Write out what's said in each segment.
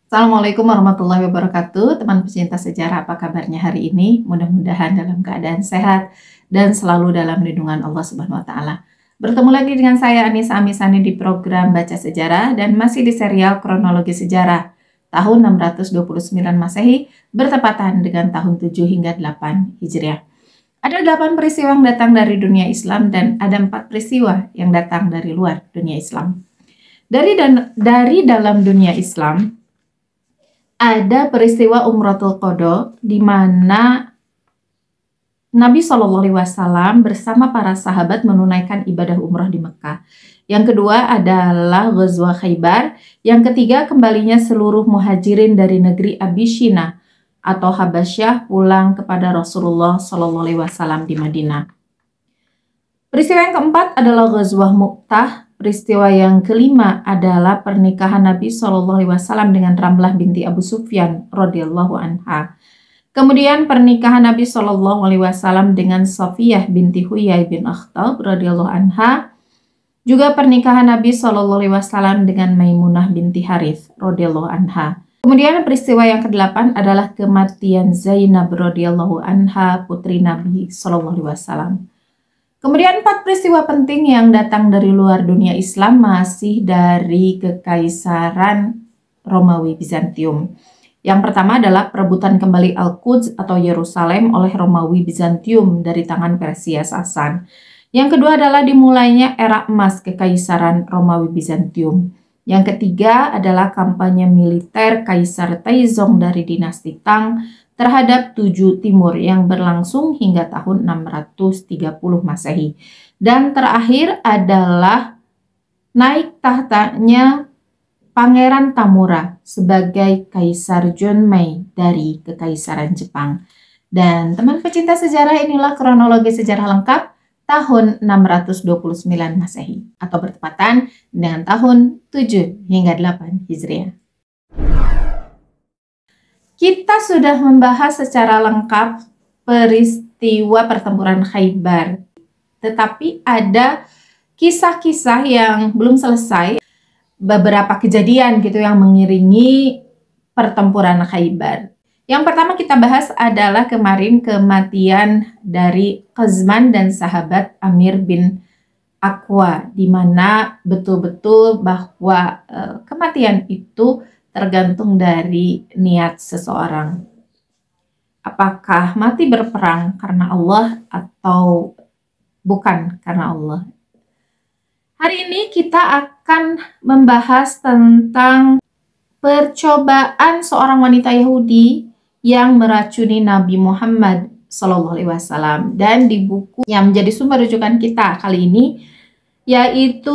Assalamualaikum warahmatullahi wabarakatuh. Teman pecinta sejarah, apa kabarnya hari ini? Mudah-mudahan dalam keadaan sehat dan selalu dalam lindungan Allah Subhanahu wa taala. Bertemu lagi dengan saya Anissa Amisani di program Baca Sejarah dan masih di serial Kronologi Sejarah tahun 629 Masehi bertepatan dengan tahun 7 hingga 8 Hijriah. Ada 8 peristiwa yang datang dari dunia Islam dan ada 4 peristiwa yang datang dari luar dunia Islam. Dari dalam dunia Islam ada peristiwa Umratul Qadha di mana Nabi SAW bersama para sahabat menunaikan ibadah umrah di Mekah. Yang kedua adalah Ghazwa Khaybar. Yang ketiga, kembalinya seluruh muhajirin dari negeri Abyssinia atau Habasyah pulang kepada Rasulullah SAW di Madinah. Peristiwa yang keempat adalah Ghazwah Mu'tah. Peristiwa yang kelima adalah pernikahan Nabi SAW dengan Ramlah binti Abu Sufyan radhiyallahu anha. Kemudian pernikahan Nabi SAW dengan Safiyah binti Huyai bin Akhtab radhiyallahu anha. Juga pernikahan Nabi SAW dengan Maimunah binti Harith radhiyallahu anha. Kemudian peristiwa yang kedelapan adalah kematian Zainab radhiyallahu anha, putri Nabi SAW. Kemudian 4 peristiwa penting yang datang dari luar dunia Islam masih dari Kekaisaran Romawi Bizantium. Yang pertama adalah perebutan kembali Al-Quds atau Yerusalem oleh Romawi Bizantium dari tangan Persia Sasan. Yang kedua adalah dimulainya era emas Kekaisaran Romawi Bizantium. Yang ketiga adalah kampanye militer Kaisar Taizong dari dinasti Tang terhadap Tujuh Timur yang berlangsung hingga tahun 630 Masehi. Dan terakhir adalah naik tahtanya Pangeran Tamura sebagai Kaisar Junmai dari Kekaisaran Jepang. Dan teman pecinta sejarah, inilah kronologi sejarah lengkap tahun 629 Masehi atau bertepatan dengan tahun 7 hingga 8 Hijriah. Kita sudah membahas secara lengkap peristiwa pertempuran Khaybar. Tetapi ada kisah-kisah yang belum selesai, beberapa kejadian gitu yang mengiringi pertempuran Khaybar. Yang pertama kita bahas adalah kemarin kematian dari Qazman dan sahabat Amir bin Aqwa, di mana betul-betul bahwa kematian itu tergantung dari niat seseorang. Apakah mati berperang karena Allah atau bukan karena Allah? Hari ini kita akan membahas tentang percobaan seorang wanita Yahudi yang meracuni Nabi Muhammad SAW. Dan di buku yang menjadi sumber rujukan kita kali ini, yaitu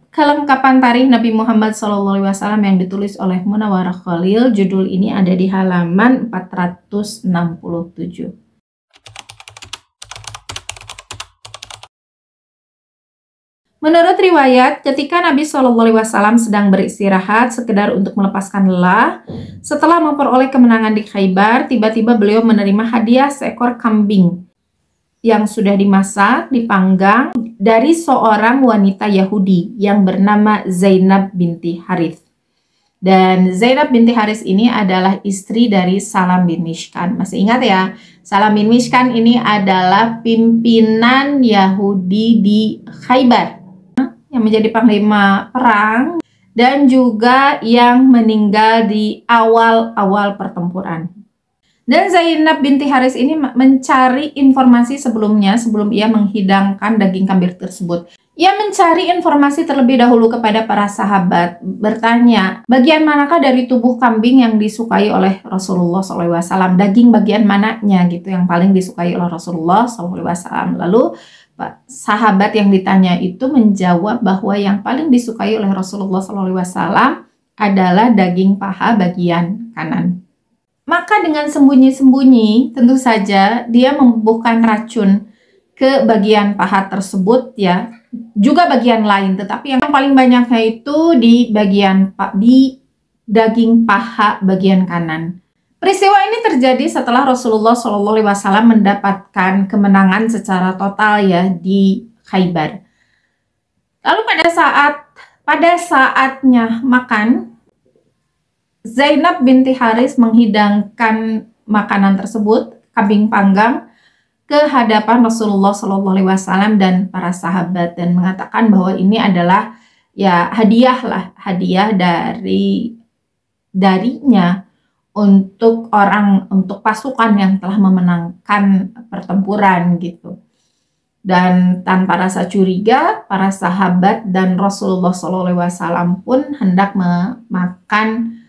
Kelengkapan Tarikh Nabi Muhammad SAW yang ditulis oleh Munawwarah Khalil. Judul ini ada di halaman 467. Menurut riwayat, ketika Nabi SAW sedang beristirahat sekedar untuk melepaskan lelah, setelah memperoleh kemenangan di Khaybar, tiba-tiba beliau menerima hadiah seekor kambing yang sudah dimasak, dipanggang dari seorang wanita Yahudi yang bernama Zainab binti Harith. Dan Zainab binti Harith ini adalah istri dari Salam bin Mishkan. Masih ingat ya? Salam bin Mishkan ini adalah pimpinan Yahudi di Khaybar yang menjadi panglima perang dan juga yang meninggal di awal-awal pertempuran. Dan Zainab binti Haris ini mencari informasi sebelumnya sebelum ia menghidangkan daging kambing tersebut. Ia mencari informasi terlebih dahulu kepada para sahabat, bertanya, bagian manakah dari tubuh kambing yang disukai oleh Rasulullah SAW? Daging bagian mananya gitu yang paling disukai oleh Rasulullah SAW? Lalu sahabat yang ditanya itu menjawab bahwa yang paling disukai oleh Rasulullah SAW adalah daging paha bagian kanan. Maka dengan sembunyi-sembunyi tentu saja dia membubuhkan racun ke bagian paha tersebut ya, juga bagian lain, tetapi yang paling banyaknya itu di daging paha bagian kanan. Peristiwa ini terjadi setelah Rasulullah SAW mendapatkan kemenangan secara total ya di Khaybar. Lalu pada saatnya makan, Zainab binti Haris menghidangkan makanan tersebut, kambing panggang, ke hadapan Rasulullah Shallallahu Alaihi Wasallam dan para sahabat, dan mengatakan bahwa ini adalah ya hadiah lah, hadiah darinya untuk pasukan yang telah memenangkan pertempuran gitu. Dan tanpa rasa curiga, para sahabat dan Rasulullah SAW pun hendak memakan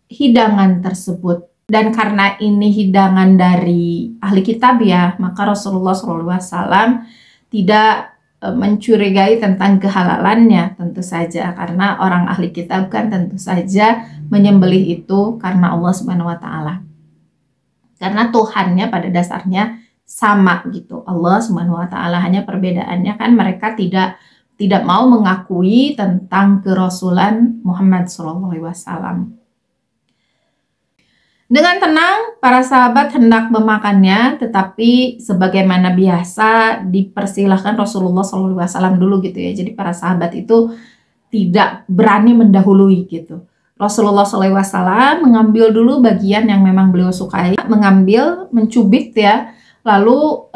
hidangan tersebut. Dan karena ini hidangan dari ahli kitab ya, maka Rasulullah SAW tidak mencurigai tentang kehalalannya, tentu saja, karena orang ahli kitab kan tentu saja menyembelih itu karena Allah Subhanahu wa Ta'ala, karena Tuhannya pada dasarnya sama gitu, Allah Subhanahu wa Ta'ala. Hanya perbedaannya kan mereka tidak mau mengakui tentang kerasulan Muhammad SAW. Dengan tenang, para sahabat hendak memakannya, tetapi sebagaimana biasa dipersilahkan Rasulullah SAW dulu gitu ya. Jadi para sahabat itu tidak berani mendahului gitu. Rasulullah SAW mengambil dulu bagian yang memang beliau sukai, mengambil, mencubit ya, lalu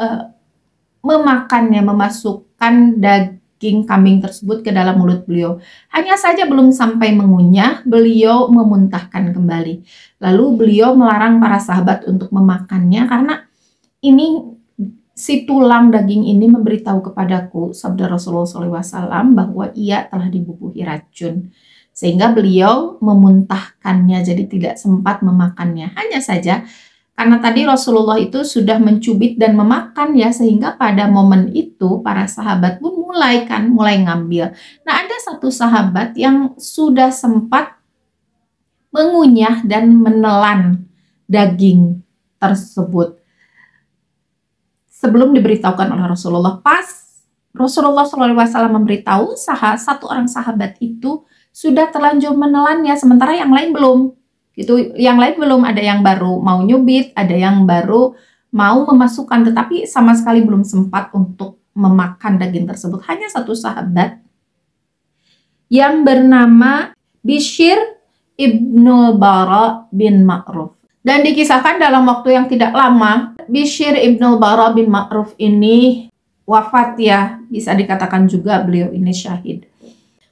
memakannya, memasukkan daging kambing tersebut ke dalam mulut beliau. Hanya saja belum sampai mengunyah, beliau memuntahkan kembali. Lalu beliau melarang para sahabat untuk memakannya karena si tulang daging ini memberitahu kepadaku, sabda Rasulullah SAW, bahwa ia telah dibubuhi racun. Sehingga beliau memuntahkannya, jadi tidak sempat memakannya. Hanya saja karena tadi Rasulullah itu sudah mencubit dan memakan ya, sehingga pada momen itu para sahabat pun mulai ngambil. Nah, ada satu sahabat yang sudah sempat mengunyah dan menelan daging tersebut sebelum diberitahukan oleh Rasulullah. Pas Rasulullah SAW memberitahu, satu orang sahabat itu sudah terlanjur menelannya, sementara yang lain belum. Gitu, yang lain belum, ada yang baru mau nyubit, ada yang baru mau memasukkan, tetapi sama sekali belum sempat untuk memakan daging tersebut. Hanya satu sahabat yang bernama Bishr ibnu Bara bin Ma'ruf. Dan dikisahkan dalam waktu yang tidak lama, Bishr ibnu Bara bin Ma'ruf ini wafat ya, bisa dikatakan juga beliau ini syahid.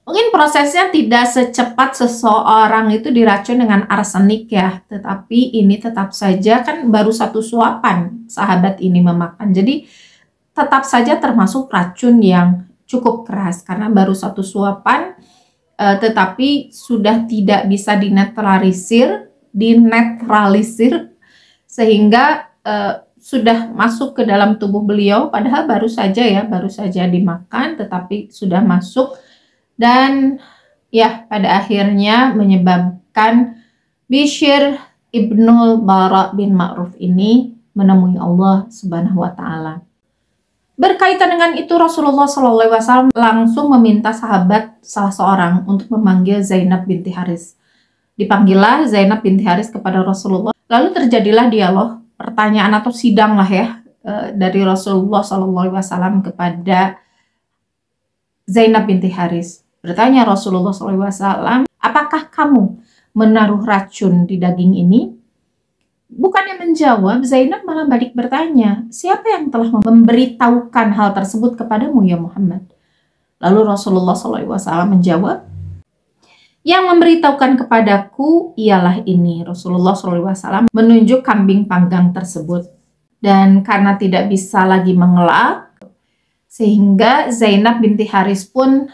Mungkin prosesnya tidak secepat seseorang itu diracun dengan arsenik ya, tetapi ini tetap saja kan baru satu suapan sahabat ini memakan. Jadi tetap saja termasuk racun yang cukup keras karena baru satu suapan, tetapi sudah tidak bisa dinetralisir sehingga sudah masuk ke dalam tubuh beliau, padahal baru saja dimakan, tetapi sudah masuk. Dan ya pada akhirnya menyebabkan Bishr ibnu Bara bin Ma'ruf ini menemui Allah Subhanahu wa Ta'ala. Berkaitan dengan itu, Rasulullah SAW langsung meminta sahabat salah seorang untuk memanggil Zainab binti Haris. Dipanggillah Zainab binti Haris kepada Rasulullah. Lalu terjadilah dialog, pertanyaan atau sidang lah ya, dari Rasulullah SAW kepada Zainab binti Haris. Bertanya Rasulullah SAW, apakah kamu menaruh racun di daging ini? Bukannya menjawab, Zainab malah balik bertanya, siapa yang telah memberitahukan hal tersebut kepadamu ya Muhammad? Lalu Rasulullah SAW menjawab, yang memberitahukan kepadaku ialah ini. Rasulullah SAW menunjuk kambing panggang tersebut. Dan karena tidak bisa lagi mengelak, sehingga Zainab binti Haris pun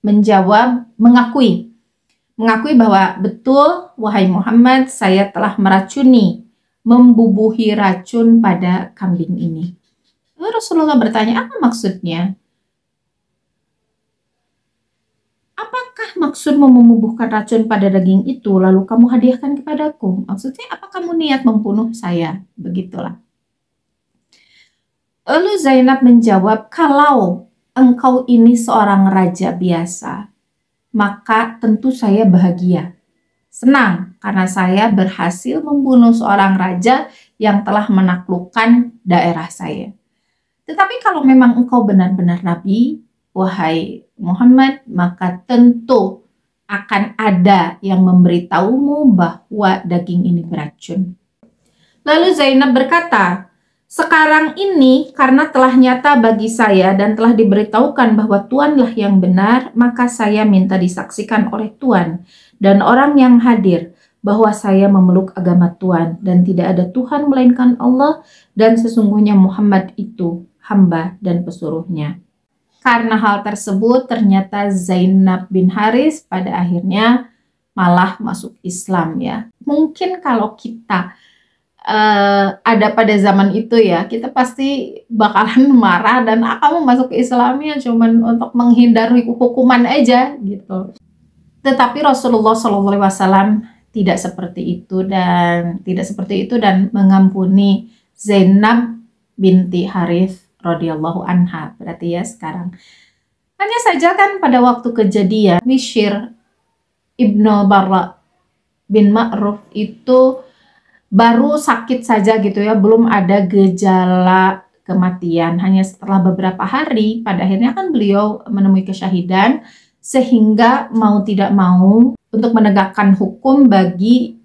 menjawab, mengakui bahwa betul wahai Muhammad, saya telah membubuhi racun pada kambing ini. Lalu Rasulullah bertanya, apa maksudnya? Apakah maksudmu membubuhkan racun pada daging itu lalu kamu hadiahkan kepadaku? Maksudnya apa kamu niat membunuh saya? Begitulah. Lalu Zainab menjawab, kalau engkau ini seorang raja biasa, maka tentu saya bahagia, senang karena saya berhasil membunuh seorang raja yang telah menaklukkan daerah saya. Tetapi kalau memang engkau benar-benar nabi, wahai Muhammad, maka tentu akan ada yang memberitahumu bahwa daging ini beracun. Lalu Zainab berkata, sekarang ini karena telah nyata bagi saya dan telah diberitahukan bahwa Tuanlah yang benar, maka saya minta disaksikan oleh Tuan dan orang yang hadir bahwa saya memeluk agama Tuan dan tidak ada Tuhan melainkan Allah dan sesungguhnya Muhammad itu hamba dan pesuruhnya. Karena hal tersebut ternyata Zainab bin Haris pada akhirnya malah masuk Islam ya. Mungkin kalau kita ada pada zaman itu ya, kita pasti bakalan marah dan akan masuk ke Islamnya cuman untuk menghindari hukuman aja gitu. Tetapi Rasulullah SAW tidak seperti itu dan mengampuni Zainab binti Harith radhiyallahu anha. Berarti ya sekarang hanya saja kan pada waktu kejadian Bishr ibnu Barra bin Ma'ruf itu baru sakit saja gitu ya, belum ada gejala kematian. Hanya setelah beberapa hari pada akhirnya kan beliau menemui kesyahidan, sehingga mau tidak mau untuk menegakkan hukum bagi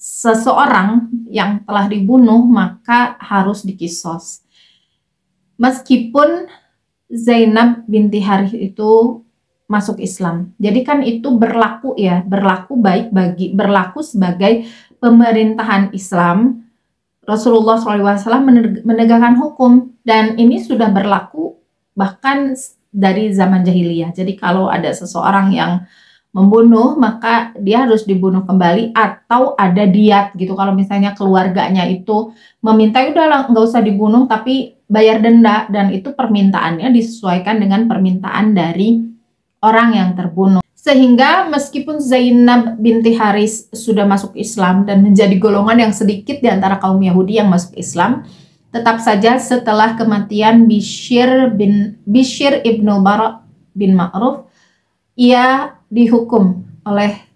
seseorang yang telah dibunuh maka harus dikisos. Meskipun Zainab binti Harith itu masuk Islam. Jadi kan itu berlaku ya, berlaku sebagai pemerintahan Islam. Rasulullah SAW menegakkan hukum dan ini sudah berlaku bahkan dari zaman jahiliyah. Jadi kalau ada seseorang yang membunuh maka dia harus dibunuh kembali atau ada diat gitu. Kalau misalnya keluarganya itu meminta udah nggak usah dibunuh tapi bayar denda, dan itu permintaannya disesuaikan dengan permintaan dari orang yang terbunuh. Sehingga meskipun Zainab binti Haris sudah masuk Islam dan menjadi golongan yang sedikit di antara kaum Yahudi yang masuk Islam, tetap saja setelah kematian Bishr ibnu Barra bin Ma'ruf, ia dihukum oleh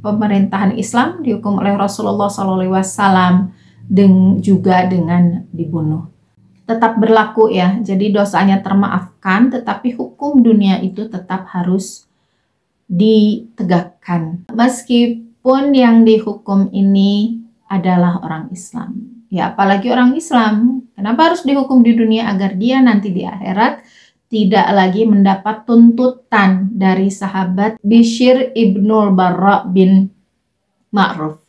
pemerintahan Islam, dihukum oleh Rasulullah SAW juga dengan dibunuh. Tetap berlaku ya, jadi dosanya termaafkan, tetapi hukum dunia itu tetap harus ditegakkan. Meskipun yang dihukum ini adalah orang Islam. Ya, apalagi orang Islam. Kenapa harus dihukum di dunia? Agar dia nanti di akhirat tidak lagi mendapat tuntutan dari sahabat Bishr ibnu Barra bin Ma'ruf.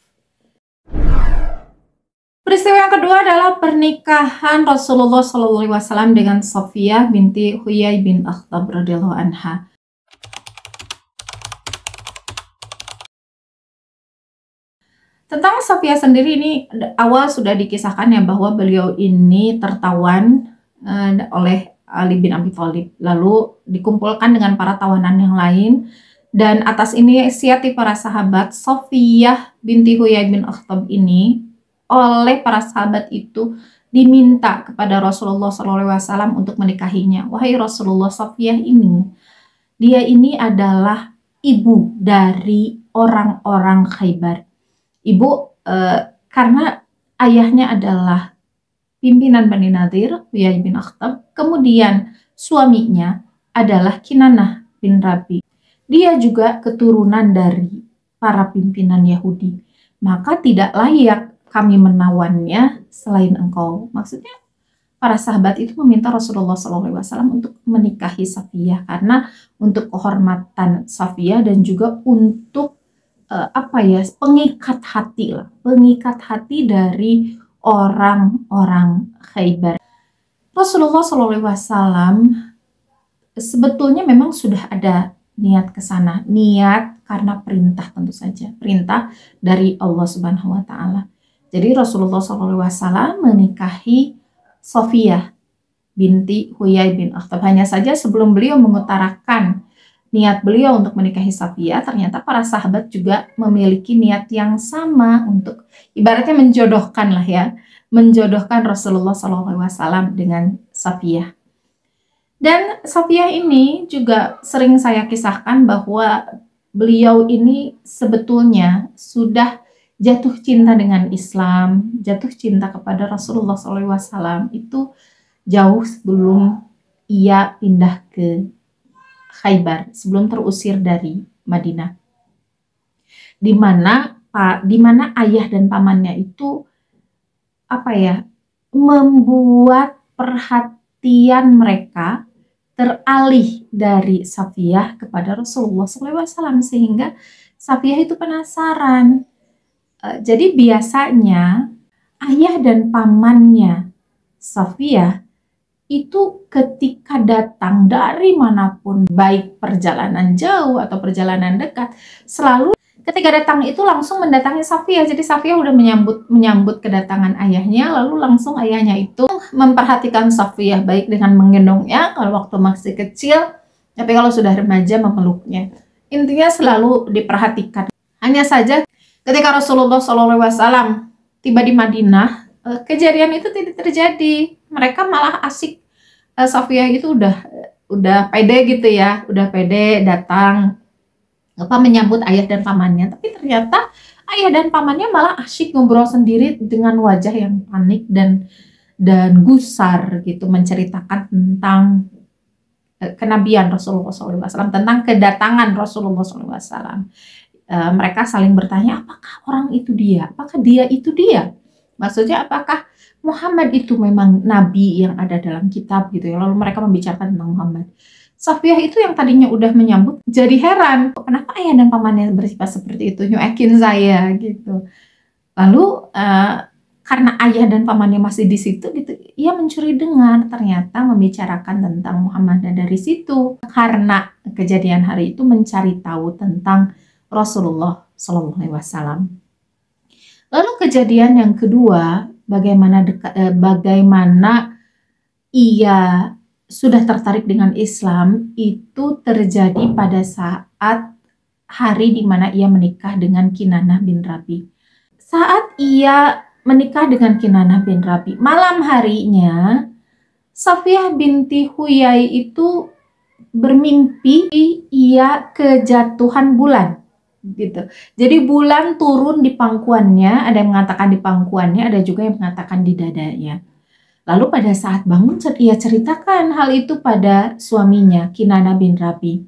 Peristiwa yang kedua adalah pernikahan Rasulullah SAW dengan Safiyah binti Huyai bin Akhtab radhiyallahu anha. Tentang Safiyah sendiri ini awal sudah dikisahkan ya bahwa beliau ini tertawan oleh Ali bin Abi Thalib, lalu dikumpulkan dengan para tawanan yang lain, dan atas inisiatif para sahabat, Safiyah binti Huyai bin Akhtab ini oleh para sahabat itu diminta kepada Rasulullah SAW untuk menikahinya. Wahai Rasulullah, Safiyah ini, dia ini adalah ibu dari orang-orang Khaybar. Ibu karena ayahnya adalah pimpinan Bani Nadir, Huyai bin Akhtab. Kemudian suaminya adalah Kinanah bin Rabi. Dia juga keturunan dari para pimpinan Yahudi. Maka tidak layak kami menawannya selain engkau. Maksudnya para sahabat itu meminta Rasulullah SAW untuk menikahi Safiyah karena untuk kehormatan Safiyah dan juga untuk pengikat hati dari orang-orang Khaybar. Rasulullah SAW sebetulnya memang sudah ada niat ke sana, niat karena perintah, tentu saja perintah dari Allah Subhanahu wa Ta'ala. Jadi Rasulullah SAW menikahi Safiyah binti Huyai bin Akhtab. Hanya saja sebelum beliau mengutarakan niat beliau untuk menikahi Safiyah, ternyata para sahabat juga memiliki niat yang sama untuk ibaratnya menjodohkan Rasulullah SAW dengan Safiyah. Dan Safiyah ini juga sering saya kisahkan bahwa beliau ini sebetulnya sudah jatuh cinta dengan Islam, jatuh cinta kepada Rasulullah SAW itu jauh sebelum ia pindah ke Khaybar, sebelum terusir dari Madinah, di mana ayah dan pamannya itu membuat perhatian mereka teralih dari Safiyah kepada Rasulullah SAW, sehingga Safiyah itu penasaran. Jadi biasanya ayah dan pamannya Safiyah itu ketika datang dari manapun, baik perjalanan jauh atau perjalanan dekat, selalu ketika datang itu langsung mendatangi Safiyah. Jadi Safiyah udah menyambut kedatangan ayahnya, lalu langsung ayahnya itu memperhatikan Safiyah, baik dengan menggendongnya kalau waktu masih kecil, tapi kalau sudah remaja memeluknya. Intinya selalu diperhatikan. Hanya saja ketika Rasulullah SAW tiba di Madinah, kejadian itu tidak terjadi. Mereka malah asik, Safiyah itu udah pede gitu ya, udah pede datang menyambut ayah dan pamannya. Tapi ternyata ayah dan pamannya malah asyik ngobrol sendiri dengan wajah yang panik dan gusar gitu, menceritakan tentang kenabian Rasulullah SAW, tentang kedatangan Rasulullah SAW. Mereka saling bertanya, apakah orang itu dia? Apakah dia itu dia? Maksudnya apakah Muhammad itu memang nabi yang ada dalam kitab gitu ya. Lalu mereka membicarakan tentang Muhammad. Safiyah itu yang tadinya udah menyambut jadi heran, kenapa ayah dan pamannya bersifat seperti itu, nyuekin saya gitu. Lalu karena ayah dan pamannya masih di situ gitu, ia mencuri dengar ternyata membicarakan tentang Muhammad, dan dari situ karena kejadian hari itu mencari tahu tentang Rasulullah SAW. Lalu kejadian yang kedua, bagaimana ia sudah tertarik dengan Islam, itu terjadi pada saat hari di mana ia menikah dengan Kinanah bin Rabi. Saat ia menikah dengan Kinanah bin Rabi, malam harinya Safiyah binti Huyai itu bermimpi ia kejatuhan bulan gitu. Jadi bulan turun di pangkuannya, ada yang mengatakan di pangkuannya, ada juga yang mengatakan di dadanya. Lalu pada saat bangun, ia ceritakan hal itu pada suaminya, Kinanah bin Rabi.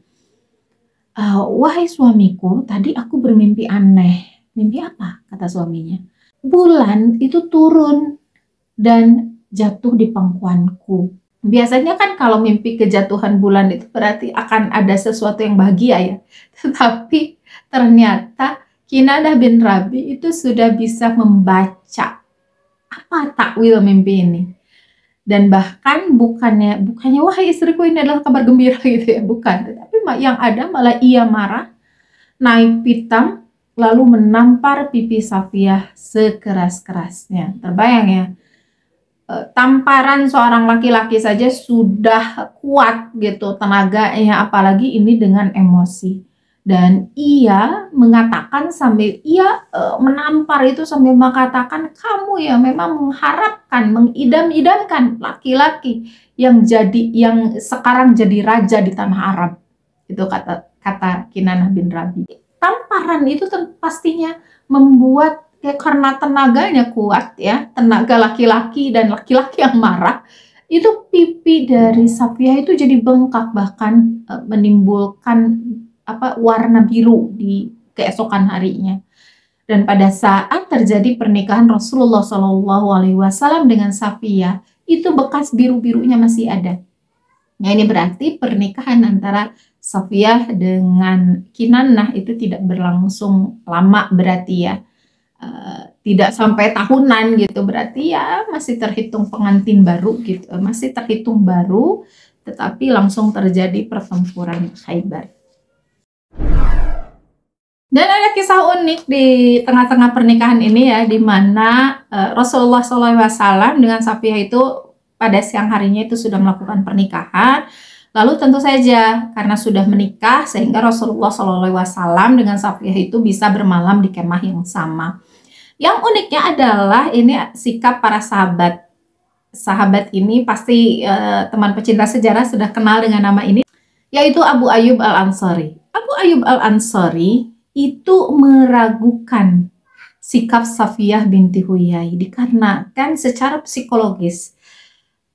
Wahai suamiku, tadi aku bermimpi aneh. Mimpi apa? Kata suaminya. Bulan itu turun dan jatuh di pangkuanku. Biasanya kan kalau mimpi kejatuhan bulan itu berarti akan ada sesuatu yang bahagia ya. Tetapi ternyata Kinanah bin Rabi itu sudah bisa membaca apa takwil mimpi ini. Dan bahkan bukannya wahai istriku ini adalah kabar gembira gitu ya, bukan. Tetapi yang ada malah ia marah, naik pitam, lalu menampar pipi Safiyah sekeras-kerasnya. Terbayang ya, tamparan seorang laki-laki saja sudah kuat gitu tenaganya, apalagi ini dengan emosi. Dan ia mengatakan sambil ia menampar itu sambil mengatakan, kamu ya memang mengharapkan, mengidam-idamkan laki-laki yang sekarang jadi raja di tanah Arab. Itu kata Kinanah bin Rabi. Tamparan itu pastinya membuat karena tenaganya kuat ya, tenaga laki-laki dan laki-laki yang marah, itu pipi dari Safiyah itu jadi bengkak, bahkan menimbulkan warna biru di keesokan harinya. Dan pada saat terjadi pernikahan Rasulullah SAW dengan Safiyah, itu bekas biru-birunya masih ada. Nah, ini berarti pernikahan antara Safiyah dengan Kinanah itu tidak berlangsung lama berarti ya. Tidak sampai tahunan gitu, berarti ya masih terhitung pengantin baru gitu, masih terhitung baru, tetapi langsung terjadi pertempuran Khaybar. Dan ada kisah unik di tengah-tengah pernikahan ini ya, di mana Rasulullah SAW dengan Safiyah itu pada siang harinya itu sudah melakukan pernikahan. Lalu tentu saja karena sudah menikah, sehingga Rasulullah SAW dengan Safiyah itu bisa bermalam di kemah yang sama. Yang uniknya adalah ini sikap para sahabat. Sahabat ini pasti teman pecinta sejarah sudah kenal dengan nama ini, yaitu Abu Ayyub Al-Ansari. Abu Ayyub Al-Ansari itu meragukan sikap Safiyah binti Huyai, dikarenakan secara psikologis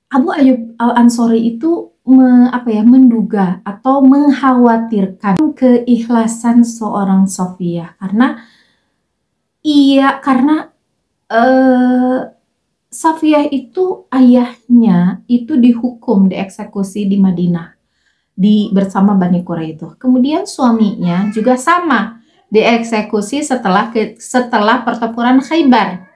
Abu Ayyub Al-Ansari itu menduga atau mengkhawatirkan keikhlasan seorang Sofiyah, karena Safiyah itu ayahnya itu dihukum, dieksekusi di Madinah bersama Bani Quraidah. Kemudian suaminya juga sama, dieksekusi setelah pertempuran Khaybar.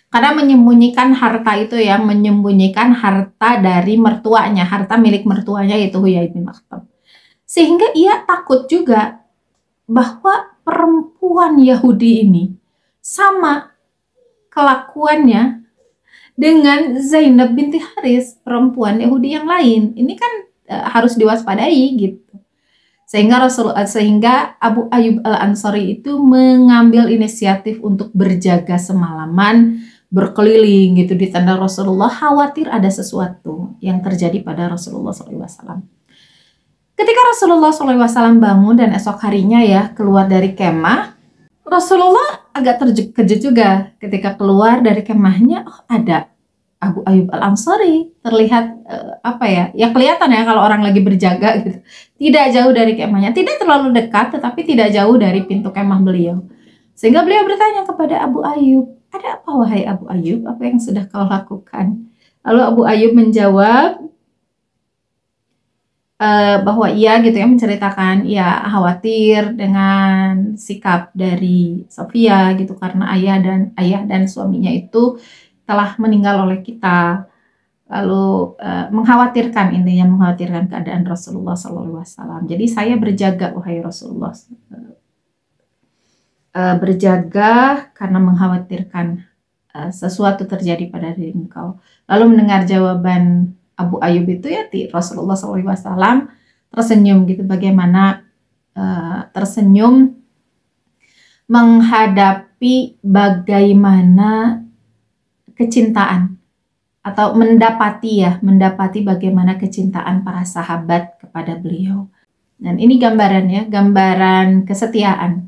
Karena menyembunyikan harta itu ya, menyembunyikan harta dari mertuanya, harta milik mertuanya yaitu Huyai bin Akhtab. Sehingga ia takut juga bahwa perempuan Yahudi ini sama kelakuannya dengan Zainab binti Haris, perempuan Yahudi yang lain. Ini kan harus diwaspadai gitu. Sehingga Abu Ayyub Al-Ansari itu mengambil inisiatif untuk berjaga semalaman, berkeliling gitu di tenda Rasulullah, khawatir ada sesuatu yang terjadi pada Rasulullah SAW. Ketika Rasulullah SAW bangun dan esok harinya ya keluar dari kemah, Rasulullah agak terkejut juga ketika keluar dari kemahnya. Oh, ada Abu Ayyub Al-Ansari, terlihat ya kelihatan ya kalau orang lagi berjaga gitu. Tidak jauh dari kemahnya, tidak terlalu dekat tetapi tidak jauh dari pintu kemah beliau. Sehingga beliau bertanya kepada Abu Ayyub, ada apa wahai Abu Ayyub, apa yang sudah kau lakukan? Lalu Abu Ayyub menjawab bahwa ia gitu ya, menceritakan ia khawatir dengan sikap dari Sofia gitu, karena ayah dan suaminya itu telah meninggal oleh kita. Lalu mengkhawatirkan keadaan Rasulullah SAW. Jadi saya berjaga wahai Rasulullah, berjaga karena mengkhawatirkan sesuatu terjadi pada diri engkau. Lalu mendengar jawaban Abu Ayyub itu ya, Rasulullah SAW tersenyum gitu, bagaimana tersenyum menghadapi bagaimana kecintaan atau mendapati bagaimana kecintaan para sahabat kepada beliau. Dan ini gambarannya, gambaran kesetiaan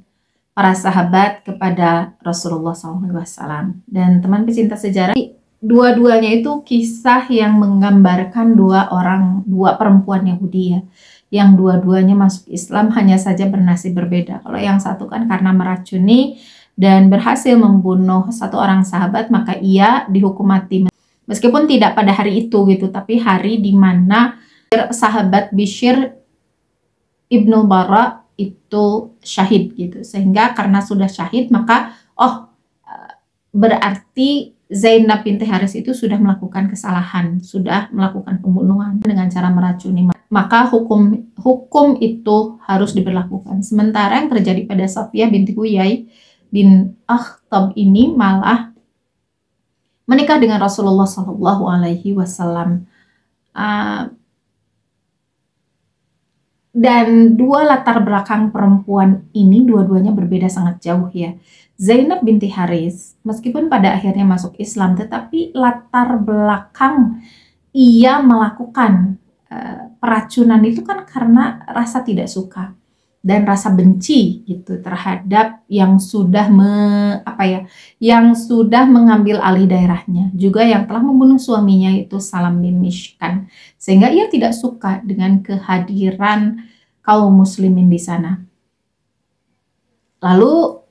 para sahabat kepada Rasulullah SAW. Dan teman pecinta sejarah, dua-duanya itu kisah yang menggambarkan dua perempuan Yahudi ya, yang dua-duanya masuk Islam, hanya saja bernasib berbeda. Kalau yang satu kan karena meracuni dan berhasil membunuh satu orang sahabat, maka ia dihukum mati. Meskipun tidak pada hari itu gitu, tapi hari di mana sahabat Bishr ibnu Bara itu syahid gitu. Sehingga karena sudah syahid, maka berarti Zainab binti Haris itu sudah melakukan kesalahan, sudah melakukan pembunuhan dengan cara meracuni, maka hukum itu harus diberlakukan. Sementara yang terjadi pada Safiyah binti Huyai bin Akhtab ini malah menikah dengan Rasulullah SAW. Dan dua latar belakang perempuan ini dua-duanya berbeda sangat jauh ya. Zainab binti Haris meskipun pada akhirnya masuk Islam, tetapi latar belakang ia melakukan peracunan itu kan karena rasa tidak suka dan rasa benci gitu terhadap yang sudah mengambil alih daerahnya, juga yang telah membunuh suaminya itu Salam bin Mishkan, sehingga ia tidak suka dengan kehadiran kaum muslimin di sana. Lalu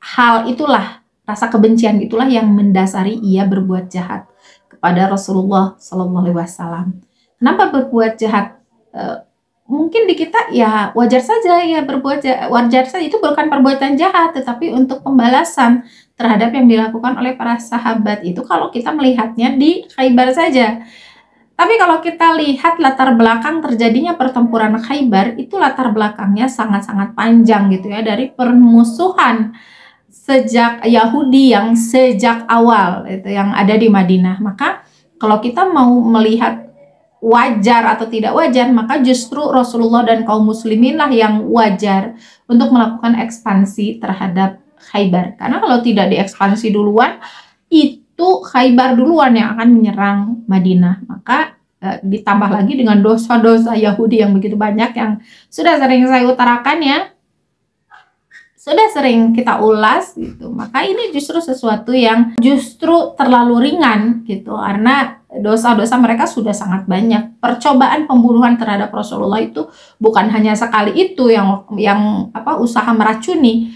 hal itulah, rasa kebencian itulah yang mendasari ia berbuat jahat kepada Rasulullah SAW. Kenapa berbuat jahat? Mungkin di kita ya wajar saja ya berbuat jahat, wajar saja, itu bukan perbuatan jahat, tetapi untuk pembalasan terhadap yang dilakukan oleh para sahabat itu kalau kita melihatnya di Khaybar saja. Tapi kalau kita lihat latar belakang terjadinya pertempuran Khaybar, itu latar belakangnya sangat-sangat panjang gitu ya, dari permusuhan sejak Yahudi yang sejak awal itu yang ada di Madinah. Maka kalau kita mau melihat wajar atau tidak wajar, maka justru Rasulullah dan kaum muslimin lah yang wajar untuk melakukan ekspansi terhadap Khaybar. Karena kalau tidak diekspansi duluan, itu Khaybar duluan yang akan menyerang Madinah. Maka ditambah lagi dengan dosa-dosa Yahudi yang begitu banyak yang sudah sering saya utarakan ya. sudah sering kita ulas gitu. Maka ini justru sesuatu yang justru terlalu ringan gitu, karena dosa-dosa mereka sudah sangat banyak. Percobaan pembunuhan terhadap Rasulullah itu bukan hanya sekali itu yang usaha meracuni,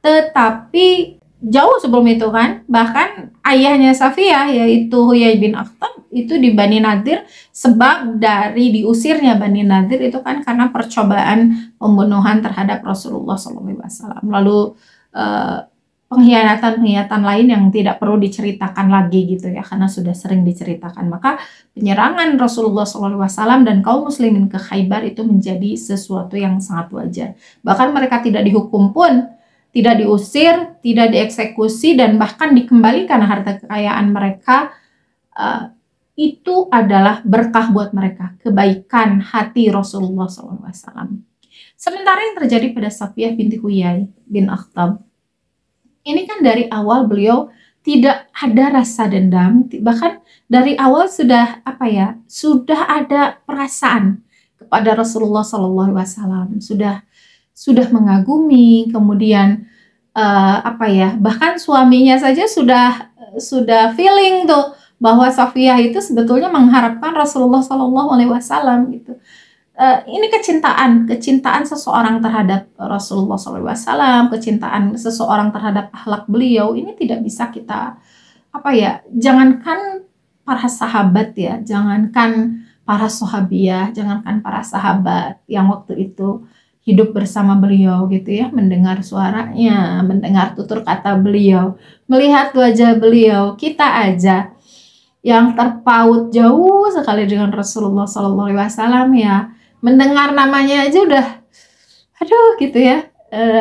tetapi jauh sebelum itu kan, bahkan ayahnya Safiyah yaitu Huyai bin Akhtab itu di Bani Nadir, sebab dari diusirnya Bani Nadir itu kan karena percobaan pembunuhan terhadap Rasulullah SAW. Lalu pengkhianatan-pengkhianatan lain yang tidak perlu diceritakan lagi gitu ya, karena sudah sering diceritakan. Maka penyerangan Rasulullah SAW dan kaum muslimin ke Khaybar itu menjadi sesuatu yang sangat wajar. Bahkan mereka tidak dihukum pun, tidak diusir, tidak dieksekusi, dan bahkan dikembalikan harta kekayaan mereka. Itu adalah berkah buat mereka, kebaikan hati Rasulullah SAW. Sementara yang terjadi pada Safiyah binti Huyai bin Akhtab, ini kan dari awal beliau tidak ada rasa dendam, bahkan dari awal sudah ada perasaan kepada Rasulullah SAW, sudah mengagumi, kemudian bahkan suaminya saja sudah feeling tuh bahwa Safiyah itu sebetulnya mengharapkan Rasulullah SAW gitu. Ini kecintaan seseorang terhadap Rasulullah SAW, kecintaan seseorang terhadap akhlak beliau, ini tidak bisa kita jangankan para sahabat ya, jangankan para sahabiah, jangankan para sahabat yang waktu itu hidup bersama beliau gitu ya, mendengar suaranya, mendengar tutur kata beliau, melihat wajah beliau, kita aja yang terpaut jauh sekali dengan Rasulullah SAW ya, mendengar namanya aja udah aduh gitu ya,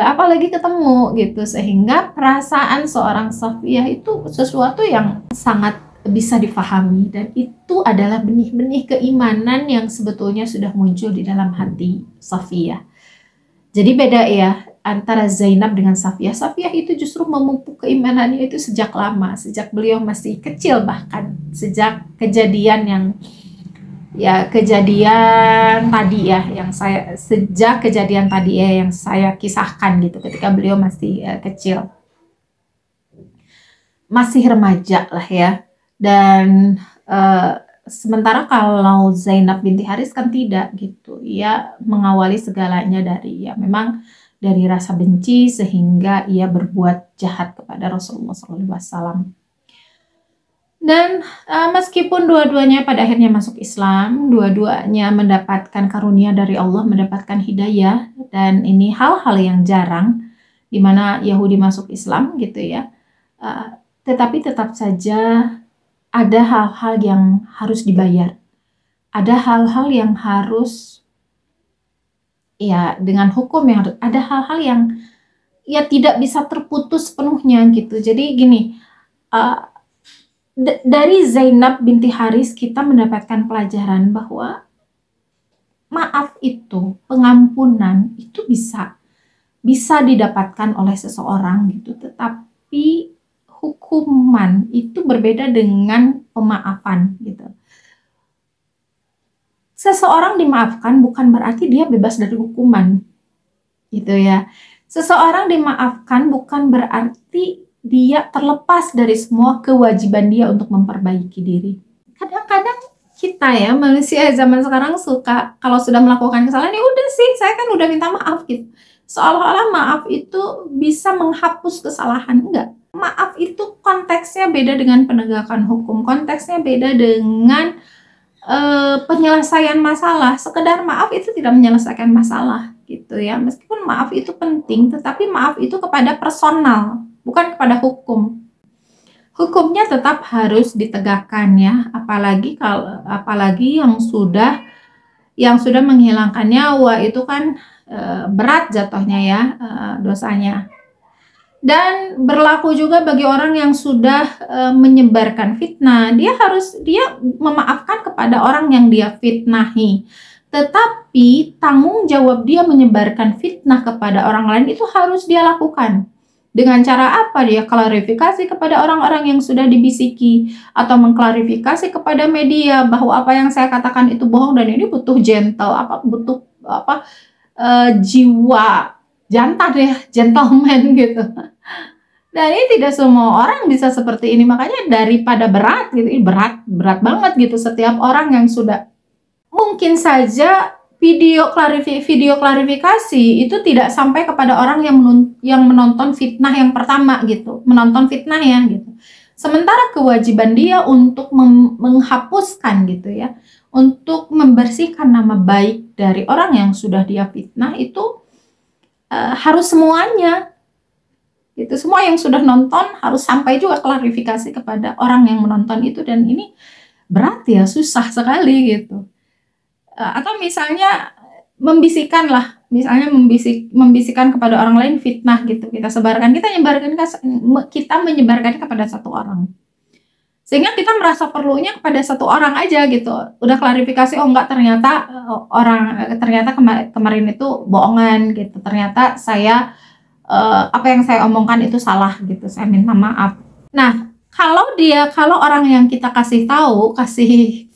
apalagi ketemu gitu, sehingga perasaan seorang Safiyah itu sesuatu yang sangat bisa difahami, dan itu adalah benih-benih keimanan yang sebetulnya sudah muncul di dalam hati Safiyah. Jadi beda ya antara Zainab dengan Safiyah. Safiyah itu justru memupuk keimanannya itu sejak lama, sejak beliau masih kecil, bahkan sejak kejadian tadi yang saya kisahkan gitu, ketika beliau masih kecil, masih remaja lah ya. Dan sementara kalau Zainab binti Haris kan tidak gitu, ia mengawali segalanya memang dari rasa benci sehingga ia berbuat jahat kepada Rasulullah SAW. Dan meskipun dua-duanya pada akhirnya masuk Islam, dua-duanya mendapatkan karunia dari Allah, mendapatkan hidayah, dan ini hal-hal yang jarang di mana Yahudi masuk Islam gitu ya, tetapi tetap saja ada hal-hal yang harus dibayar. Ada hal-hal yang harus dengan hukum yang harus, ada hal-hal yang tidak bisa terputus sepenuhnya gitu. Jadi gini, dari Zainab binti Haris kita mendapatkan pelajaran bahwa maaf itu, pengampunan itu bisa didapatkan oleh seseorang gitu, tetapi hukuman itu berbeda dengan pemaafan gitu. Seseorang dimaafkan bukan berarti dia bebas dari hukuman gitu ya. Seseorang dimaafkan bukan berarti dia terlepas dari semua kewajiban dia untuk memperbaiki diri. Kadang-kadang kita ya, manusia zaman sekarang suka kalau sudah melakukan kesalahan, ya udah sih, saya kan udah minta maaf gitu. Seolah-olah maaf itu bisa menghapus kesalahan. Enggak. Maaf itu konteksnya beda dengan penegakan hukum, konteksnya beda dengan penyelesaian masalah. Sekedar maaf itu tidak menyelesaikan masalah gitu ya. Meskipun maaf itu penting, tetapi maaf itu kepada personal, bukan kepada hukum. Hukumnya tetap harus ditegakkan ya, apalagi yang sudah menghilangkan nyawa itu kan berat jatuhnya ya, dosanya. Dan berlaku juga bagi orang yang sudah menyebarkan fitnah, dia memaafkan kepada orang yang dia fitnahi. Tetapi tanggung jawab dia menyebarkan fitnah kepada orang lain itu harus dia lakukan. Dengan cara apa? Dia klarifikasi kepada orang-orang yang sudah dibisiki, atau mengklarifikasi kepada media bahwa apa yang saya katakan itu bohong, dan ini butuh gentle, butuh jiwa jantan ya, gentleman gitu. Dan ini tidak semua orang bisa seperti ini, makanya daripada berat gitu, ini berat banget gitu. Setiap orang yang sudah mungkin saja video klarifikasi itu tidak sampai kepada orang yang menonton fitnah yang pertama gitu, menonton fitnah ya gitu. Sementara kewajiban dia untuk menghapuskan gitu ya, untuk membersihkan nama baik dari orang yang sudah dia fitnah itu harus semuanya gitu. Semua yang sudah nonton harus sampai juga klarifikasi kepada orang yang menonton itu, dan ini berat ya, susah sekali gitu. Atau misalnya membisikkan lah, misalnya membisikkan kepada orang lain fitnah gitu, kita menyebarkan kepada satu orang, sehingga kita merasa perlunya kepada satu orang aja gitu. Udah klarifikasi, oh enggak, ternyata kemarin itu bohongan gitu, ternyata saya apa yang saya omongkan itu salah gitu, saya minta maaf. Nah, kalau orang yang kita kasih tahu, kasih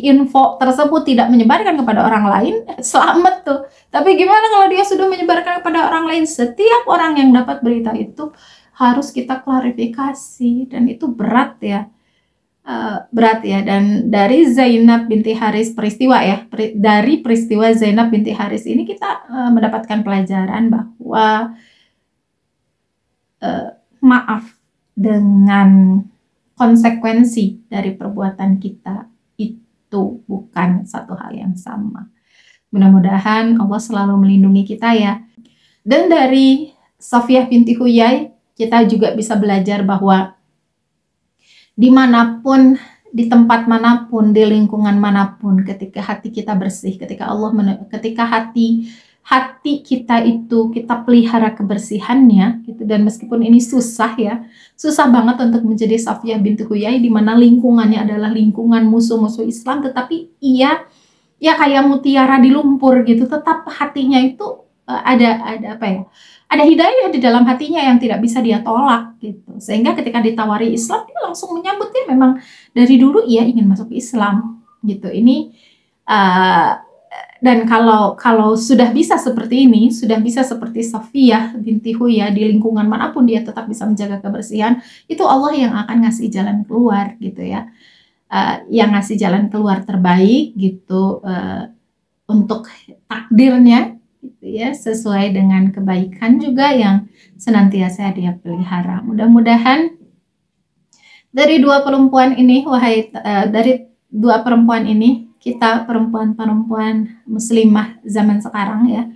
info tersebut tidak menyebarkan kepada orang lain, selamat tuh. Tapi gimana kalau dia sudah menyebarkan kepada orang lain? Setiap orang yang dapat berita itu harus kita klarifikasi, dan itu berat ya. Dan dari Zainab binti Haris, dari peristiwa Zainab binti Haris ini kita mendapatkan pelajaran bahwa maaf dengan konsekuensi dari perbuatan kita itu bukan satu hal yang sama. Mudah-mudahan Allah selalu melindungi kita ya. Dan dari Safiyah binti Huyai kita juga bisa belajar bahwa dimanapun, di tempat manapun, di lingkungan manapun, ketika hati kita bersih, ketika hati kita itu kita pelihara kebersihannya gitu, dan meskipun ini susah ya, susah banget untuk menjadi Safiyah binti Huyai di mana lingkungannya adalah lingkungan musuh-musuh Islam, tetapi ia ya kayak mutiara di lumpur gitu, tetap hatinya itu ada hidayah di dalam hatinya yang tidak bisa dia tolak gitu, sehingga ketika ditawari Islam dia langsung menyambut. Dia memang dari dulu ia ingin masuk Islam gitu. Ini dan kalau sudah bisa seperti ini, sudah bisa seperti Safiyah binti Huyai di lingkungan manapun dia tetap bisa menjaga kebersihan, itu Allah yang akan ngasih jalan keluar gitu ya, yang ngasih jalan keluar terbaik gitu untuk takdirnya gitu ya, sesuai dengan kebaikan juga yang senantiasa dia pelihara. Mudah-mudahan dari dua perempuan ini, kita perempuan-perempuan muslimah zaman sekarang ya,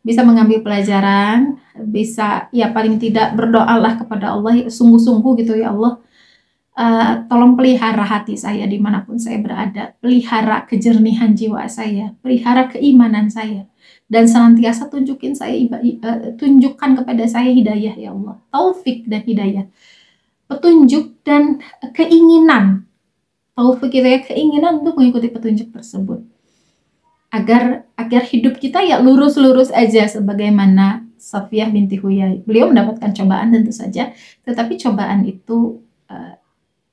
bisa mengambil pelajaran, bisa ya paling tidak berdoalah kepada Allah sungguh-sungguh gitu, ya Allah, tolong pelihara hati saya dimanapun saya berada, pelihara kejernihan jiwa saya, pelihara keimanan saya, dan senantiasa tunjukkan kepada saya hidayah ya Allah, taufik dan hidayah, petunjuk dan keinginan, taufik gitu ya, keinginan untuk mengikuti petunjuk tersebut, agar hidup kita ya lurus-lurus aja sebagaimana Safiyah binti Huyai. Beliau mendapatkan cobaan tentu saja, tetapi cobaan itu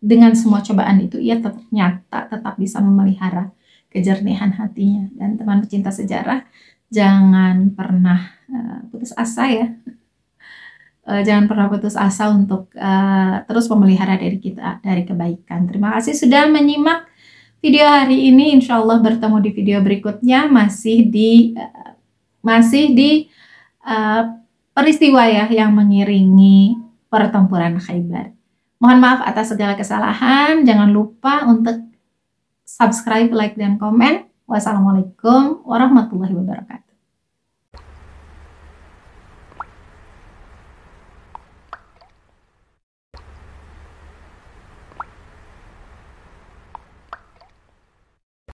dengan semua cobaan itu ia ternyata tetap bisa memelihara kejernihan hatinya. Dan teman pecinta sejarah, jangan pernah putus asa ya. Jangan pernah putus asa untuk terus memelihara diri kita dari kebaikan. Terima kasih sudah menyimak video hari ini. Insya Allah bertemu di video berikutnya, masih di peristiwa ya yang mengiringi pertempuran Khaybar. Mohon maaf atas segala kesalahan. Jangan lupa untuk subscribe, like, dan komen. Wassalamualaikum warahmatullahi wabarakatuh.